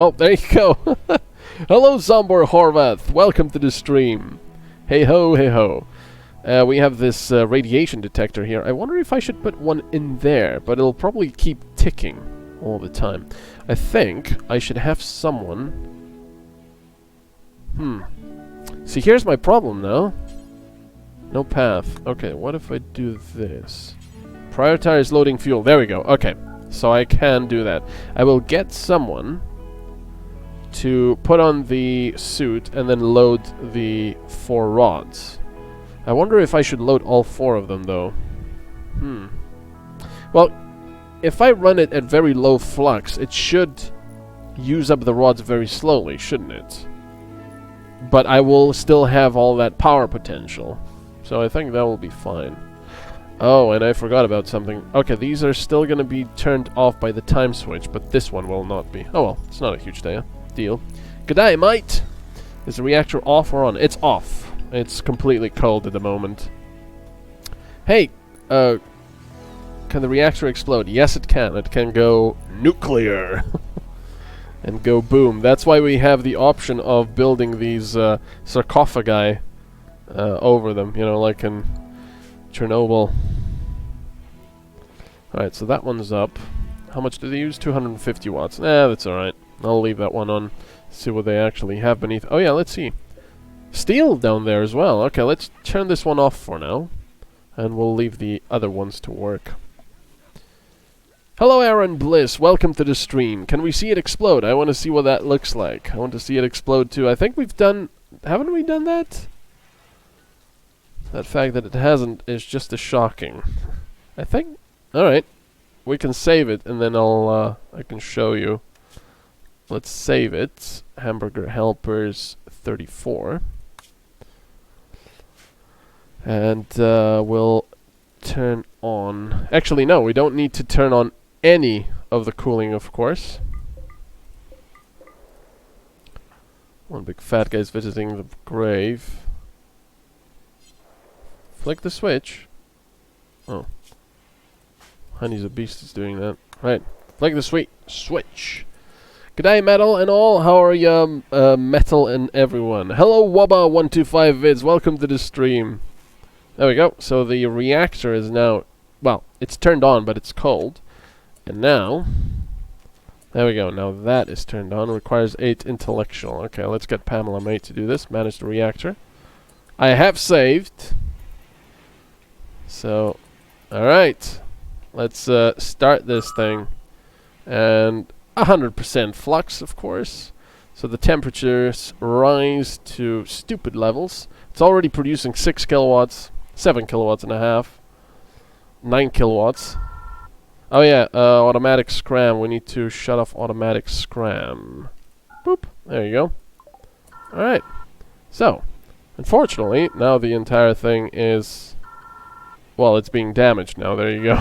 Oh, there you go. Hello, Zombor Horvath. Welcome to the stream. Hey ho, hey ho. We have this radiation detector here. I wonder if I should put one in there, but it'll probably keep ticking all the time. I think I should have someone... See, here's my problem now. No path. Okay, what if I do this? Prioritize loading fuel. There we go. Okay, so I can do that. I will get someone to put on the suit and then load the 4 rods. I wonder if I should load all 4 of them, though. Well, if I run it at very low flux, it should use up the rods very slowly, shouldn't it? But I will still have all that power potential. So I think that will be fine. Oh, and I forgot about something. Okay, these are still going to be turned off by the time switch, but this one will not be. Oh well, it's not a huge deal. G'day, mate! Is the reactor off or on? It's off. It's completely cold at the moment. Hey, can the reactor explode? Yes, it can. It can go nuclear. And go boom. That's why we have the option of building these sarcophagi over them, you know, like in Chernobyl. Alright, so that one's up. How much do they use? 250 watts. Nah, that's alright. I'll leave that one on. See what they actually have beneath. Oh yeah, let's see. Steel down there as well. Okay, let's turn this one off for now. And we'll leave the other ones to work. Hello, Aaron Bliss. Welcome to the stream. Can we see it explode? I want to see what that looks like. I want to see it explode too. I think we've done... Haven't we done that? That fact that it hasn't is just as shocking. I think... Alright. We can save it and then I can show you. Let's save it. Hamburger Helpers 34. And we'll turn on... Actually, no, we don't need to turn on any of the cooling, of course. One big fat guy's visiting the grave. Flick the switch. Oh. Honey's a beast is doing that. Right. Flick the switch. G'day, Metal and all. How are ya, Metal and everyone? Hello, Wubba125 Vids. Welcome to the stream. There we go. So the reactor is now... Well, it's turned on, but it's cold. And now... There we go. Now that is turned on. Requires 8 intellectual. Okay, let's get Pamela May to do this. Manage the reactor. I have saved. So, alright. Let's start this thing. And 100% flux, of course. So the temperatures rise to stupid levels. It's already producing 6 kilowatts. 7 kilowatts and a half. 9 kilowatts. Oh yeah, automatic scram. We need to shut off automatic scram. Boop. There you go. Alright. So, unfortunately, now the entire thing is... Well, it's being damaged now. There you go.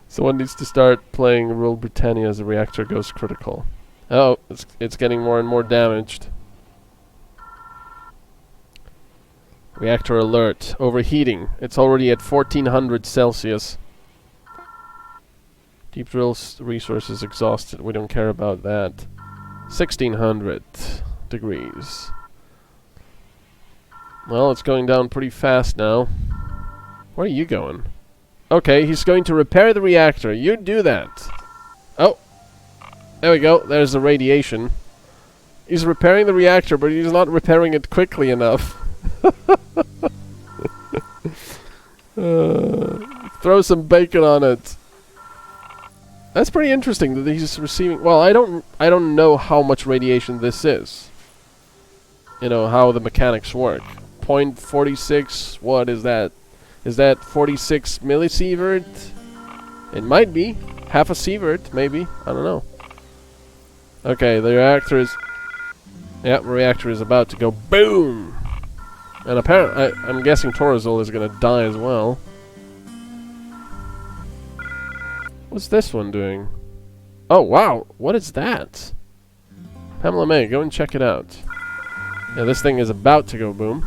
Someone needs to start playing Rule Britannia as the reactor goes critical. Oh, it's getting more and more damaged. Reactor alert. Overheating. It's already at 1400 Celsius. Deep drill resources exhausted. We don't care about that. 1600 degrees. Well, it's going down pretty fast now. Where are you going? Okay, he's going to repair the reactor. You do that. Oh. There we go. There's the radiation. He's repairing the reactor, but he's not repairing it quickly enough. Throw some bacon on it. That's pretty interesting that he's receiving... Well, I don't know how much radiation this is. You know, how the mechanics work. 0.46, what is that? Is that 46 millisievert? It might be. Half a sievert, maybe. I don't know. Okay, the reactor is... Yep, reactor is about to go boom! And apparently, I'm guessing Torazol is gonna die as well. What's this one doing? Oh, wow! What is that? Pamela May, go and check it out. Yeah, this thing is about to go boom.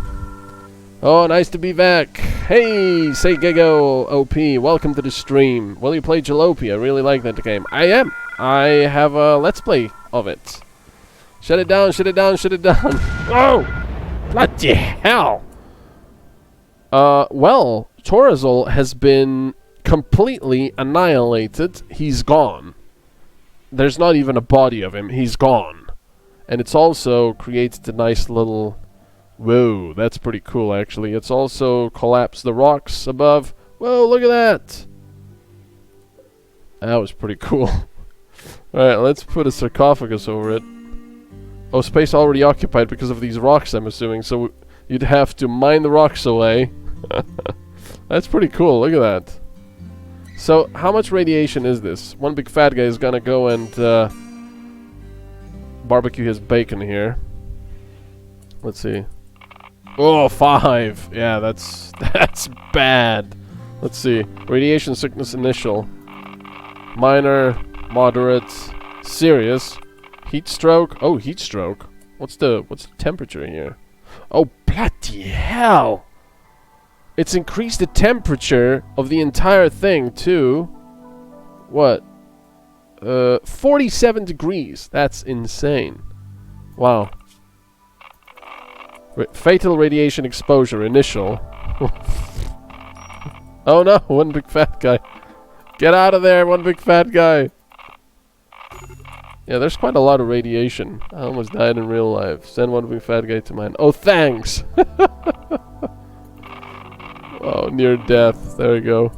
Oh, nice to be back! Hey, say Gigo OP, welcome to the stream. Will you play Jalopy? I really like that game. I am! I have a Let's Play of it. Shut it down, shut it down, shut it down. Oh! Bloody hell! Well, Torazol has been completely annihilated. He's gone. There's not even a body of him. He's gone. And it's also created a nice little... Whoa, that's pretty cool, actually. It's also collapsed the rocks above. Whoa, look at that! That was pretty cool. Alright, let's put a sarcophagus over it. Oh, space already occupied because of these rocks, I'm assuming. So you'd have to mine the rocks away. That's pretty cool, look at that. So, how much radiation is this? One big fat guy is gonna go and barbecue his bacon here. Let's see. Oh, 5! Yeah, that's bad. Let's see. Radiation sickness initial. Minor, moderate, serious. Heat stroke. Oh, heat stroke. What's the temperature here? Oh, bloody hell! It's increased the temperature of the entire thing to what? 47 degrees. That's insane. Wow. Fatal radiation exposure initial. Oh no, one big fat guy. Get out of there, one big fat guy. Yeah, there's quite a lot of radiation. I almost died in real life. Send one big fat guy to mine. Oh, thanks! Oh, near death. There we go.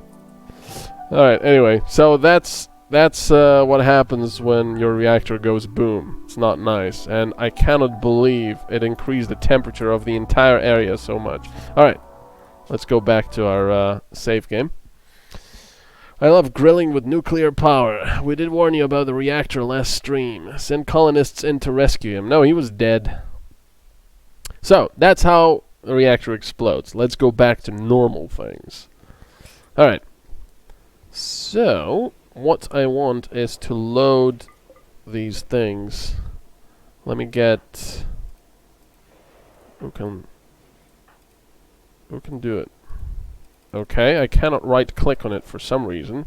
Alright, anyway. So that's what happens when your reactor goes boom. It's not nice. And I cannot believe it increased the temperature of the entire area so much. Alright. Let's go back to our save game. I love grilling with nuclear power. We did warn you about the reactor last stream. Send colonists in to rescue him. No, he was dead. So, that's how the reactor explodes. Let's go back to normal things. Alright. So, what I want is to load these things. Let me get... Who can do it? Okay, I cannot right-click on it for some reason.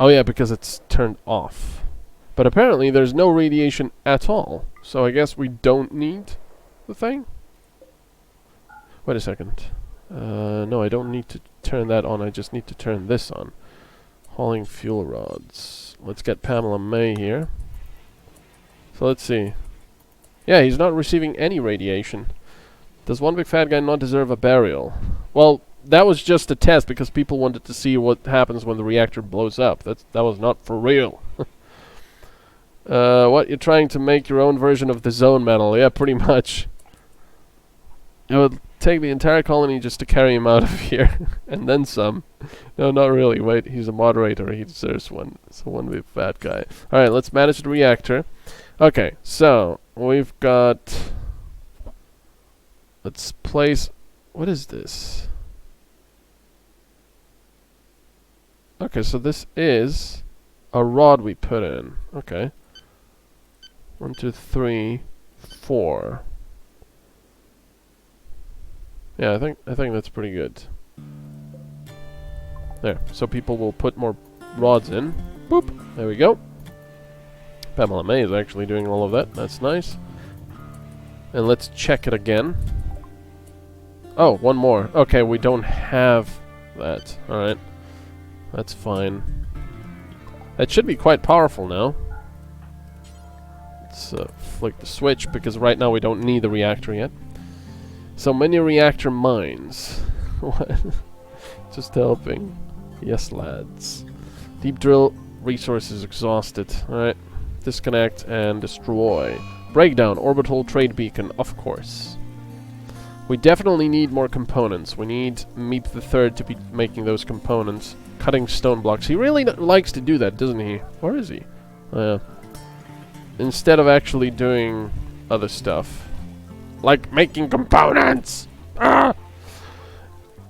Oh yeah, because it's turned off. But apparently there's no radiation at all. So I guess we don't need the thing? Wait a second. No, I don't need to turn that on. I just need to turn this on. Hauling fuel rods. Let's get Pamela May here. So let's see. Yeah, he's not receiving any radiation. Does one big fat guy not deserve a burial? Well, that was just a test because people wanted to see what happens when the reactor blows up. That was not for real. What? You're trying to make your own version of the zone medal? Yeah, pretty much. It would take the entire colony just to carry him out of here. And then some. No, not really. Wait, he's a moderator. He deserves one. So one big fat guy. Alright, let's manage the reactor. Okay, so we've got... Let's place... What is this? Okay, so this is a rod we put in. Okay. 1, 2, 3, 4. Yeah, I think that's pretty good. There. So people will put more rods in. Boop. There we go. Pamela May is actually doing all of that. That's nice. And let's check it again. Oh, one more. Okay, we don't have that. Alright. That's fine. That should be quite powerful now. Let's flick the switch, because right now we don't need the reactor yet. So many reactor mines. What? Just helping. Yes, lads. Deep drill resources exhausted. Alright. Disconnect and destroy. Breakdown. Orbital trade beacon, of course. We definitely need more components. We need Meep the Third to be making those components. Cutting stone blocks. He really likes to do that, doesn't he? Where is he? Instead of actually doing other stuff. Like making components! Ah!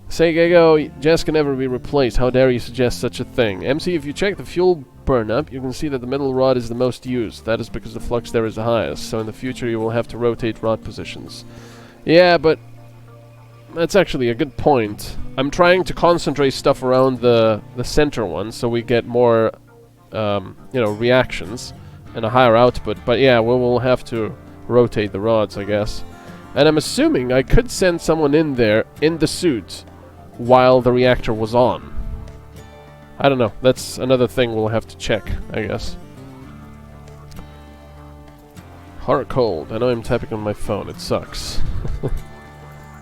Say Gego, Jess can never be replaced. How dare you suggest such a thing? MC, if you check the fuel burn-up, you can see that the middle rod is the most used. That is because the flux there is the highest. So in the future you will have to rotate rod positions. Yeah, but that's actually a good point. I'm trying to concentrate stuff around the center one, so we get more, you know, reactions and a higher output. But yeah, we'll have to rotate the rods, I guess. And I'm assuming I could send someone in there in the suit while the reactor was on. I don't know. That's another thing we'll have to check, I guess. Heart cold. I know I'm typing on my phone. It sucks.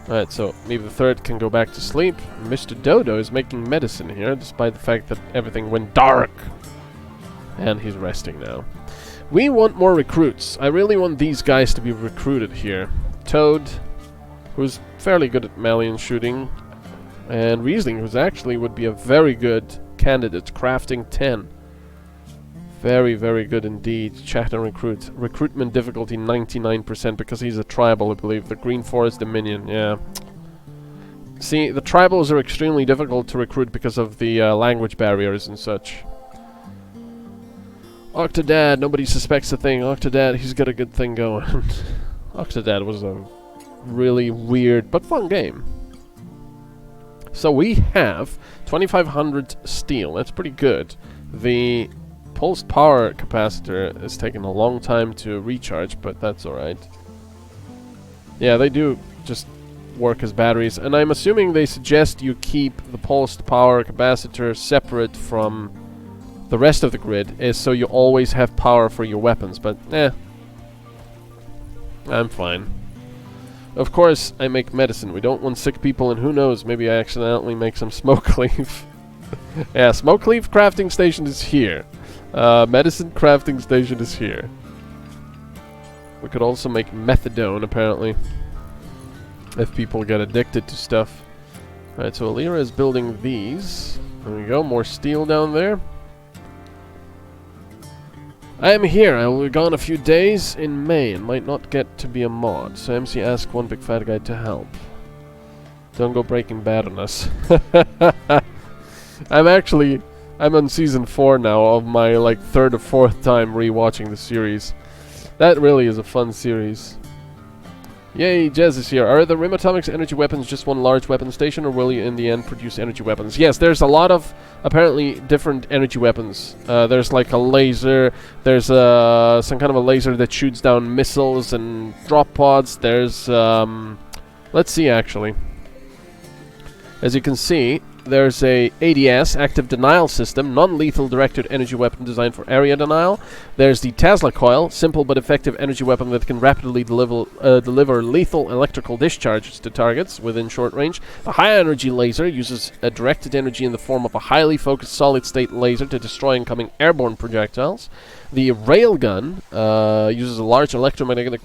Alright, so maybe the third can go back to sleep. Mr. Dodo is making medicine here, despite the fact that everything went dark. And he's resting now. We want more recruits. I really want these guys to be recruited here. Toad, who's fairly good at melee and shooting. And Riesling, who's actually would be a very good candidate. Crafting 10. Very, very good indeed. Chat and recruit. Recruitment difficulty 99% because he's a tribal, I believe. The Green Forest Dominion, yeah. See, the tribals are extremely difficult to recruit because of the language barriers and such. Octodad, nobody suspects a thing. Octodad, he's got a good thing going. Octodad was a really weird but fun game. So we have 2500 steel. That's pretty good. The pulsed power capacitor is taking a long time to recharge, but that's alright. Yeah, they do just work as batteries, and I'm assuming they suggest you keep the pulsed power capacitor separate from the rest of the grid, is so you always have power for your weapons, but I'm fine. Of course, I make medicine. We don't want sick people, and who knows, maybe I accidentally make some smoke cleave. Yeah, smoke cleave crafting station is here. Medicine crafting station is here. We could also make methadone, apparently, if people get addicted to stuff. Alright, so Alira is building these. There we go, more steel down there. I am here. I will be gone a few days in May and might not get to be a mod. So MC asked one big fat guy to help. Don't go Breaking Bad on us. I'm on season 4 now of my like 3rd or 4th time rewatching the series. That really is a fun series. Yay, Jez is here. Are the Rimatomics energy weapons just one large weapon station, or will you in the end produce energy weapons? Yes, there's a lot of, apparently, different energy weapons. There's like a laser, there's some kind of a laser that shoots down missiles and drop pods. There's, let's see actually. As you can see, there's a ADS, Active Denial System, non-lethal directed energy weapon designed for area denial. There's the Tesla Coil, simple but effective energy weapon that can rapidly deliver lethal electrical discharges to targets within short range. The High Energy Laser uses a directed energy in the form of a highly focused solid-state laser to destroy incoming airborne projectiles. The Railgun uses a large electromagnetic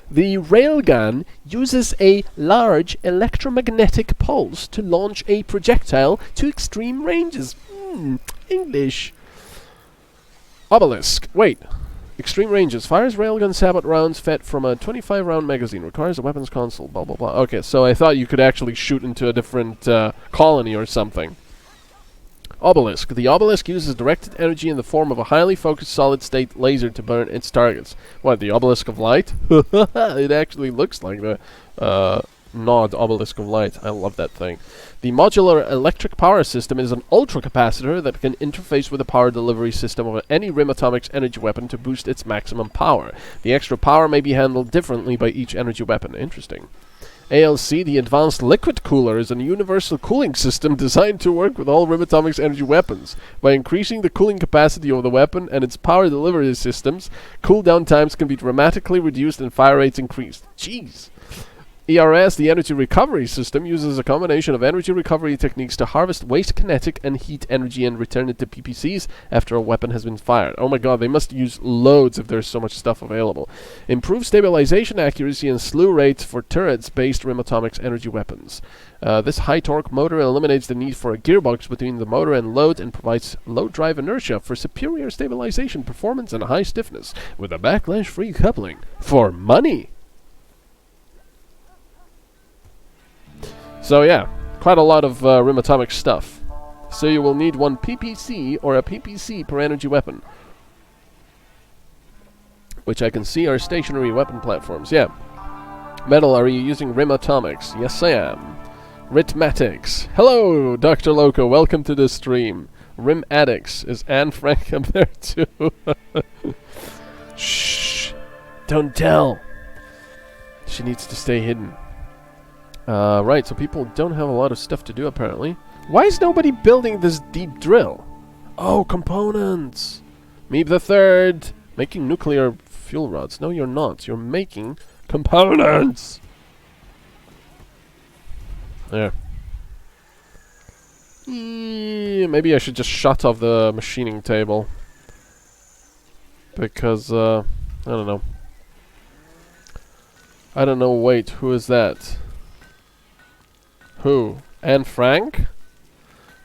The railgun uses a large electromagnetic pulse to launch a projectile to extreme ranges. English. Obelisk. Wait. Extreme ranges. Fires railgun sabot rounds fed from a 25-round magazine. Requires a weapons console. Blah, blah, blah. Okay, so I thought you could actually shoot into a different colony or something. Obelisk. The Obelisk uses directed energy in the form of a highly focused solid-state laser to burn its targets. What, the Obelisk of Light? It actually looks like the Nod Obelisk of Light. I love that thing. The Modular Electric Power System is an ultracapacitor that can interface with the power delivery system of any Rimatomics energy weapon to boost its maximum power. The extra power may be handled differently by each energy weapon. Interesting. ALC, the Advanced Liquid Cooler, is a universal cooling system designed to work with all Rimatomics energy weapons. By increasing the cooling capacity of the weapon and its power delivery systems, cooldown times can be dramatically reduced and fire rates increased. Jeez. ERS, the Energy Recovery System, uses a combination of energy recovery techniques to harvest waste kinetic and heat energy and return it to PPCs after a weapon has been fired. Oh my god, they must use loads if there's so much stuff available. Improve stabilization accuracy and slew rates for turrets-based Rimatomics energy weapons. This high-torque motor eliminates the need for a gearbox between the motor and load and provides low-drive inertia for superior stabilization, performance, and high stiffness, with a backlash-free coupling. For money! So yeah, quite a lot of Rimatomic stuff. So you will need one PPC or a PPC per energy weapon. Which I can see are stationary weapon platforms, yeah. Metal, are you using Rim Atomics? Yes, I am. Rhythmatics. Hello, Dr. Loco. Welcome to the stream. Rim Addicts. Is Anne Frank up there too? Shh. Don't tell. She needs to stay hidden. Right, so people don't have a lot of stuff to do apparently. Why is nobody building this deep drill? Oh, components! Meep the Third! Making nuclear fuel rods. No, you're not. You're making components! There. Maybe I should just shut off the machining table. Because, I don't know. I don't know, wait, who is that? Who? Anne Frank?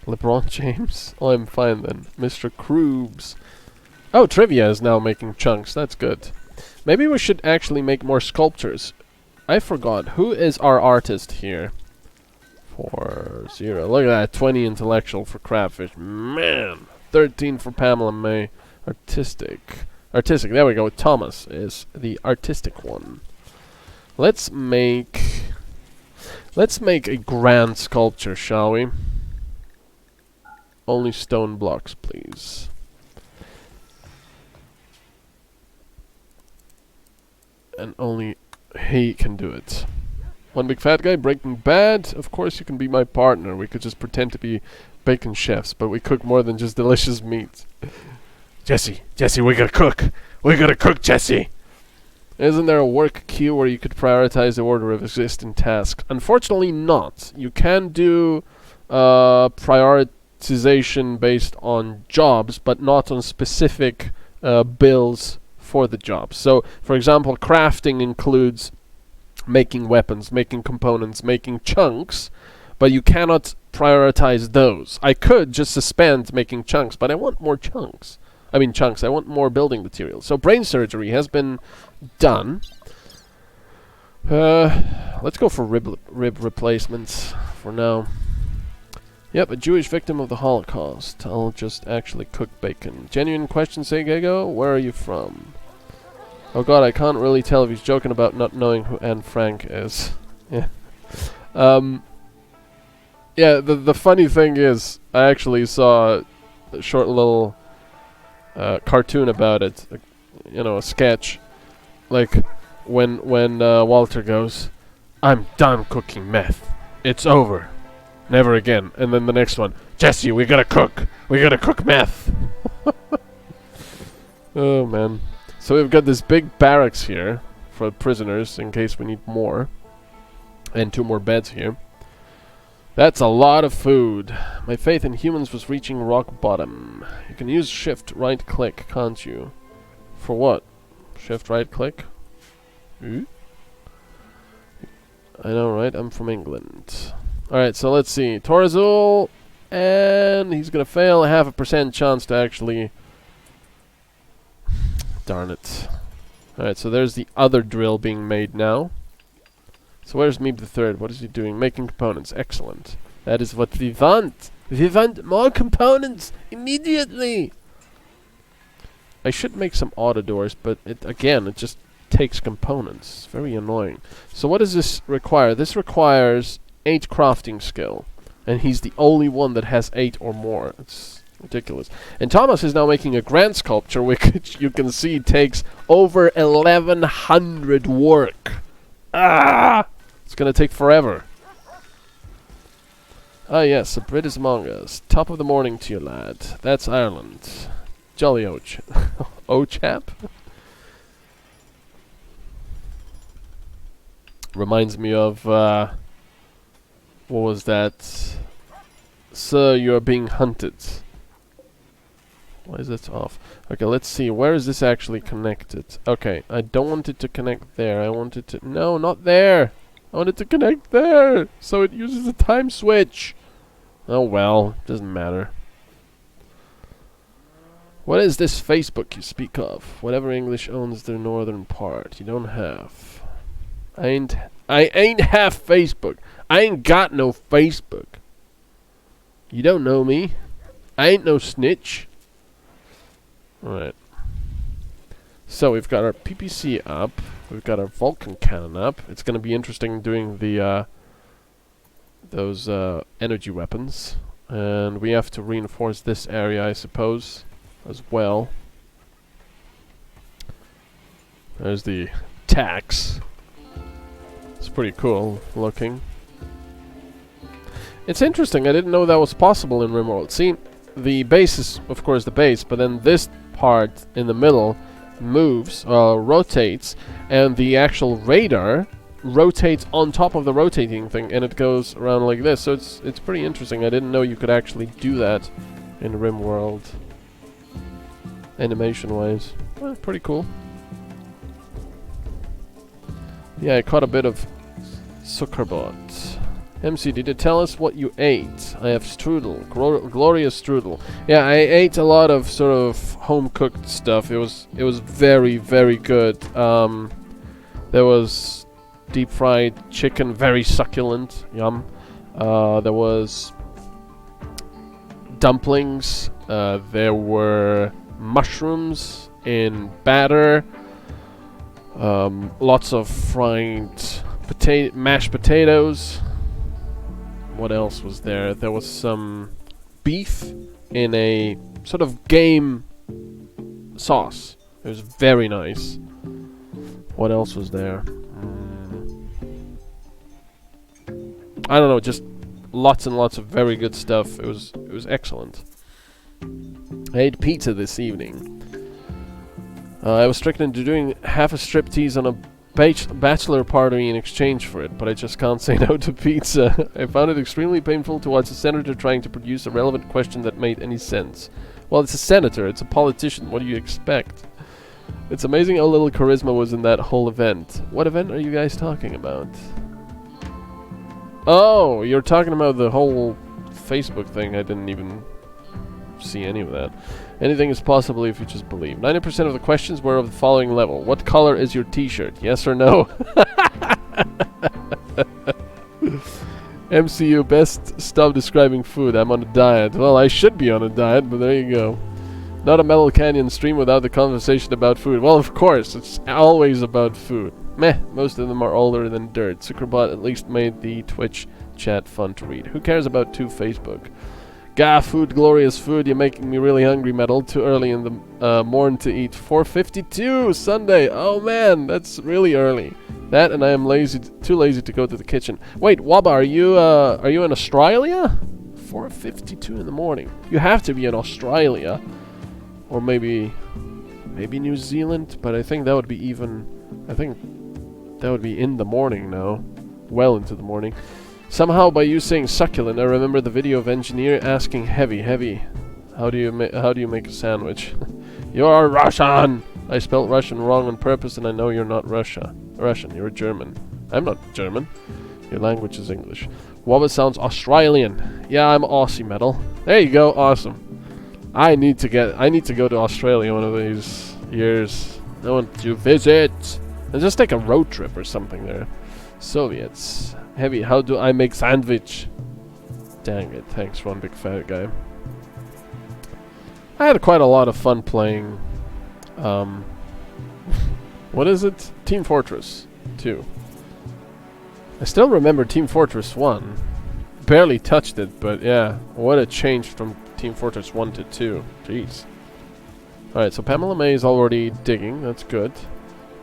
LeBron James? Oh, I'm fine then. Mr. Kroobs. Oh, Trivia is now making chunks. That's good. Maybe we should actually make more sculptures. I forgot. Who is our artist here? 4-0. Look at that. 20 intellectual for Crabfish. Man. 13 for Pamela May. Artistic. Artistic. There we go. Thomas is the artistic one. Let's make a grand sculpture, shall we? Only stone blocks, please. And only he can do it. One big fat guy, Breaking Bad. Of course you can be my partner. We could just pretend to be bacon chefs, but we cook more than just delicious meat. Jesse, we gotta cook. We gotta cook, Jesse. Isn't there a work queue where you could prioritize the order of existing tasks? Unfortunately not. You can do prioritization based on jobs, but not on specific bills for the job. So, for example, crafting includes making weapons, making components, making chunks, but you cannot prioritize those. I could just suspend making chunks, but I want more chunks. I mean chunks, I want more building materials. So brain surgery has been done. Let's go for rib replacements for now. Yep, a Jewish victim of the Holocaust. I'll just actually cook bacon. Genuine question, Segego? Where are you from? Oh god, I can't really tell if he's joking about not knowing who Anne Frank is. Yeah. Yeah, the funny thing is, I actually saw a short little cartoon about it. You know, a sketch. Like, when Walter goes, "I'm done cooking meth. It's over. Never again." And then the next one, "Jesse, we gotta cook. We gotta cook meth." Oh, man. So we've got this big barracks here for prisoners in case we need more. And 2 more beds here. That's a lot of food. My faith in humans was reaching rock bottom. You can use shift right click, can't you? For what? Shift right click? I know, right? I'm from England. Alright, so let's see. Torazul, and he's gonna fail. 0.5% chance to actually... Darn it. Alright, so there's the other drill being made now. So where's Meep the Third? What is he doing? Making components. Excellent. That is what we want. We want more components immediately. I should make some auto doors, but it just takes components. It's very annoying. So what does this require? This requires 8 crafting skill. And he's the only one that has 8 or more. It's ridiculous. And Thomas is now making a grand sculpture, which you can see takes over 1100 work. Ah! It's gonna take forever. Ah yes, a Brit is among us. Top of the morning to you, lad. That's Ireland. Jolly O-chap? Reminds me of, what was that? Sir, you are being hunted. Why is that off? Okay, let's see. Where is this actually connected? Okay, I don't want it to connect there. I want it to... No, not there! I want it to connect there! So it uses a time switch! Oh well, doesn't matter. What is this Facebook you speak of? Whatever English owns the northern part. You don't have. I ain't have Facebook. I ain't got no Facebook. You don't know me. I ain't no snitch. Alright. So we've got our PPC up. We've got our Vulcan cannon up. It's going to be interesting doing the those energy weapons. And we have to reinforce this area, I suppose, as well. There's the tax. It's pretty cool looking. It's interesting. I didn't know that was possible in Rimworld. See, the base is, of course, the base, but then this part in the middle moves, rotates, and the actual radar rotates on top of the rotating thing, and it goes around like this. So it's pretty interesting. I didn't know you could actually do that in Rimworld, animation-wise. Well, pretty cool. Yeah, I caught a bit of Zuckerbot. MC, did you tell us what you ate? I have strudel, glorious strudel. Yeah, I ate a lot of sort of home-cooked stuff. It was very, very good. There was deep-fried chicken, very succulent, yum. There was dumplings. There were mushrooms in batter. Lots of fried mashed potatoes. What else was there? There was some beef in a sort of game sauce. It was very nice. What else was there? I don't know, just lots and lots of very good stuff. It was excellent. I ate pizza this evening. I was tricked into doing half a striptease on a bachelor party in exchange for it, but I just can't say no to pizza. I found it extremely painful to watch a senator trying to produce a relevant question that made any sense. Well, it's a senator, it's a politician, what do you expect? It's amazing how little charisma was in that whole event. What event are you guys talking about? Oh, you're talking about the whole Facebook thing. I didn't even see any of that. Anything is possible if you just believe. 90% of the questions were of the following level. What color is your t-shirt? Yes or no? MCU, best stop describing food. I'm on a diet. Well, I should be on a diet, but there you go. Not a MetalCanyon stream without the conversation about food. Well, of course, it's always about food. Meh, most of them are older than dirt. Zuckerbot at least made the Twitch chat fun to read. Who cares about Facebook? Gah, food, glorious food. You're making me really hungry, Metal. Too early in the morning to eat. 4:52 Sunday. Oh man, that's really early. That, and I am too lazy to go to the kitchen. Wait, Waba, are you in Australia? 4:52 in the morning. You have to be in Australia, or maybe New Zealand. But I think that would be in the morning now, well into the morning. Somehow, by you saying succulent, I remember the video of engineer asking heavy. How do you make a sandwich? You're Russian. I spelled Russian wrong on purpose, and I know you're not Russian. You're German. I'm not German. Your language is English. Waba sounds Australian. Yeah, I'm Aussie, Metal. There you go. Awesome. I need to go to Australia one of these years. I want to visit and just take a road trip or something there. Soviets. Heavy, how do I make sandwich? Dang it, thanks one big fat guy. I had quite a lot of fun playing, what is it? Team Fortress 2. I still remember Team Fortress 1. Barely touched it, but yeah, what a change from Team Fortress 1 to 2. Jeez. Alright, so Pamela May is already digging, that's good.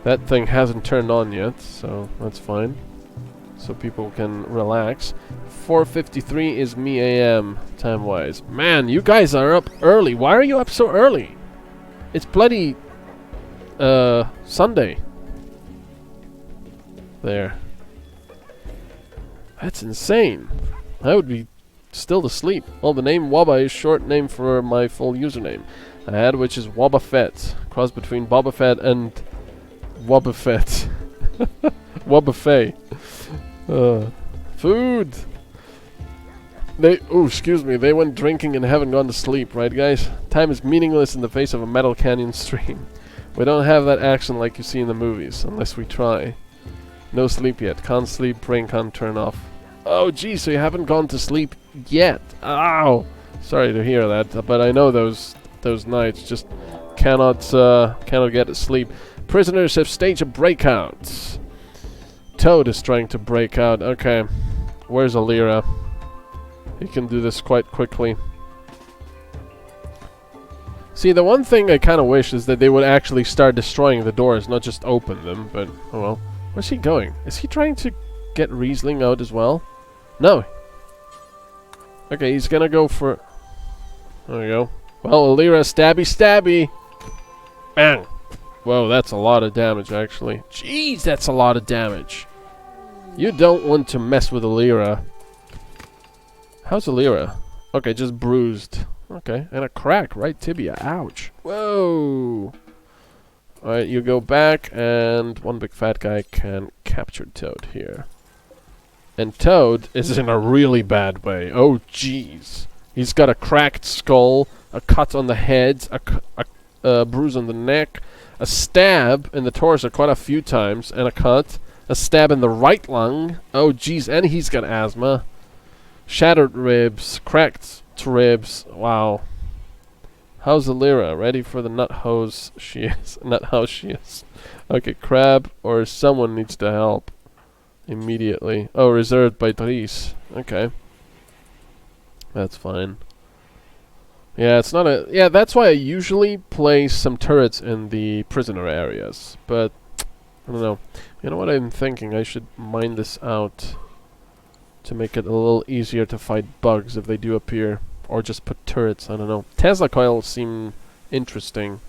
That thing hasn't turned on yet, so that's fine. So people can relax. 4:53 is me AM time-wise. Man, you guys are up early. Why are you up so early? It's bloody Sunday. There. That's insane. I would be still asleep. Well, the name Waba is short name for my full username I had, which is Waba Fett. Cross between Boba Fett and Waba Fett. Waba Fett. Food. Excuse me. They went drinking and haven't gone to sleep, right, guys? Time is meaningless in the face of a MetalCanyon stream. We don't have that action like you see in the movies, unless we try. No sleep yet. Can't sleep. Brain can't turn off. Oh, geez. So you haven't gone to sleep yet? Ow. Sorry to hear that, but I know those nights just cannot get to sleep. Prisoners have staged a breakout. Toad is trying to break out. Okay, where's Alira? He can do this quite quickly. See, the one thing I kind of wish is that they would actually start destroying the doors, not just open them, but, oh well. Where's he going? Is he trying to get Riesling out as well? No. Okay, he's gonna go for... There we go. Well, Alira, stabby, stabby! Bang! Whoa, that's a lot of damage, actually. Jeez, that's a lot of damage. You don't want to mess with Alira. How's Alira? Okay, just bruised. Okay, and a crack, right tibia. Ouch. Whoa! Alright, you go back, and one big fat guy can capture Toad here. And Toad is in a really bad way. Oh, jeez. He's got a cracked skull, a cut on the head, a bruise on the neck, a stab in the torso quite a few times, and a cut. A stab in the right lung. Oh, jeez, and he's got asthma. Shattered ribs, cracked ribs. Wow. How's Alira? Ready for the nut hose she is. Nut house she is. Okay, Crab or someone needs to help. Immediately. Oh, reserved by Dries. Okay. That's fine. Yeah, it's not a... Yeah, that's why I usually place some turrets in the prisoner areas. But, I don't know. You know what I'm thinking? I should mine this out to make it a little easier to fight bugs if they do appear. Or just put turrets, I don't know. Tesla coils seem interesting.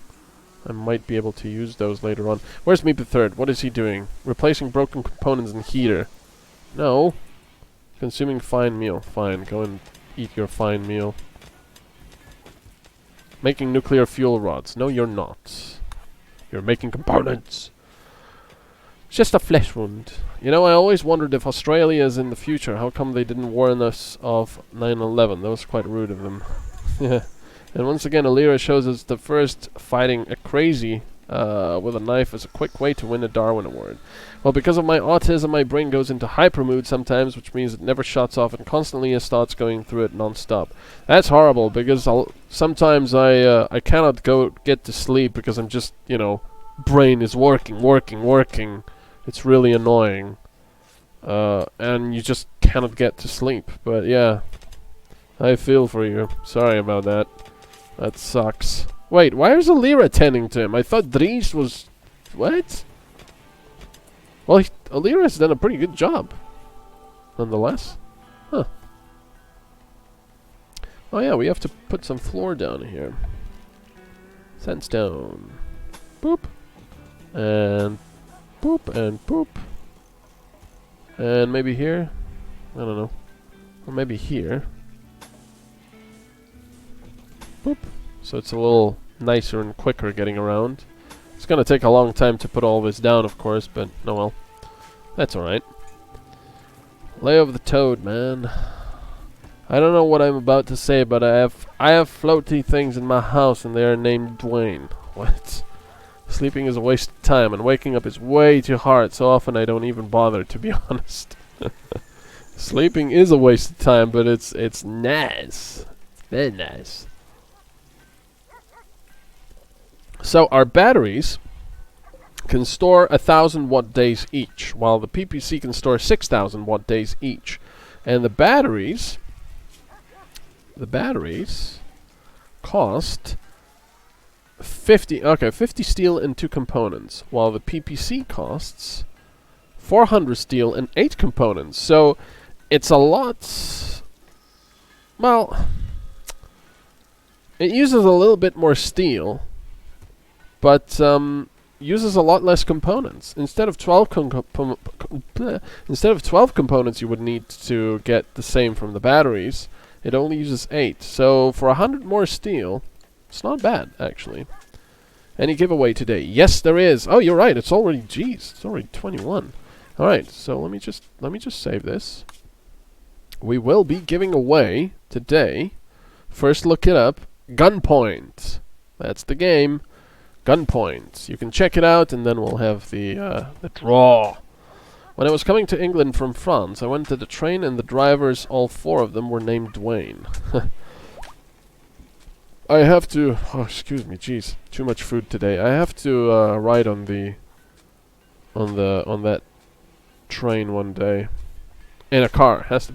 I might be able to use those later on. Where's Meep the Third? What is he doing? Replacing broken components in heater. No. Consuming fine meal. Fine, go and eat your fine meal. Making nuclear fuel rods. No, you're not. You're making components. It's just a flesh wound. You know, I always wondered if Australia is in the future. How come they didn't warn us of 9/11? That was quite rude of them. Yeah. And once again, Alira shows us the first fighting a crazy with a knife as a quick way to win a Darwin Award. Well, because of my autism, my brain goes into hyper mood sometimes, which means it never shuts off and constantly has thoughts going through it non-stop. That's horrible, because sometimes I cannot get to sleep because I'm just, you know, brain is working. It's really annoying. And you just cannot get to sleep. But yeah, I feel for you. Sorry about that. That sucks. Wait, why is Alira tending to him? I thought Dries was... What? Well, Alira has done a pretty good job. Nonetheless. Huh. Oh yeah, we have to put some floor down here. Sandstone. Boop. And... Boop and boop. And maybe here? I don't know. Or maybe here. Boop. So it's a little nicer and quicker getting around. It's gonna take a long time to put all this down, of course, but no well. That's alright. Lay of the Toad, man. I don't know what I'm about to say, but I have floaty things in my house and they are named Dwayne. What? Sleeping is a waste of time and waking up is way too hard. So often I don't even bother, to be honest. Sleeping is a waste of time, but it's nice. It's very nice. So our batteries can store 1,000 watt days each, while the PPC can store 6,000 watt days each. And the batteries cost 50 steel and 2 components, while the PPC costs 400 steel and 8 components. So it's a lot. Well, it uses a little bit more steel, but uses a lot less components. Instead of 12 components you would need to get the same from the batteries, it only uses 8. So for 100 more steel, it's not bad, actually. Any giveaway today? Yes, there is. Oh, you're right. It's already, geez, it's already 21. All right. So let me just save this. We will be giving away today. First, look it up. Gunpoint. That's the game. Gunpoint. You can check it out, and then we'll have the draw. When I was coming to England from France, I went to the train, and the drivers, all 4 of them, were named Dwayne. I have to... Oh, excuse me, jeez. Too much food today. I have to ride on that train one day. In a car. Has to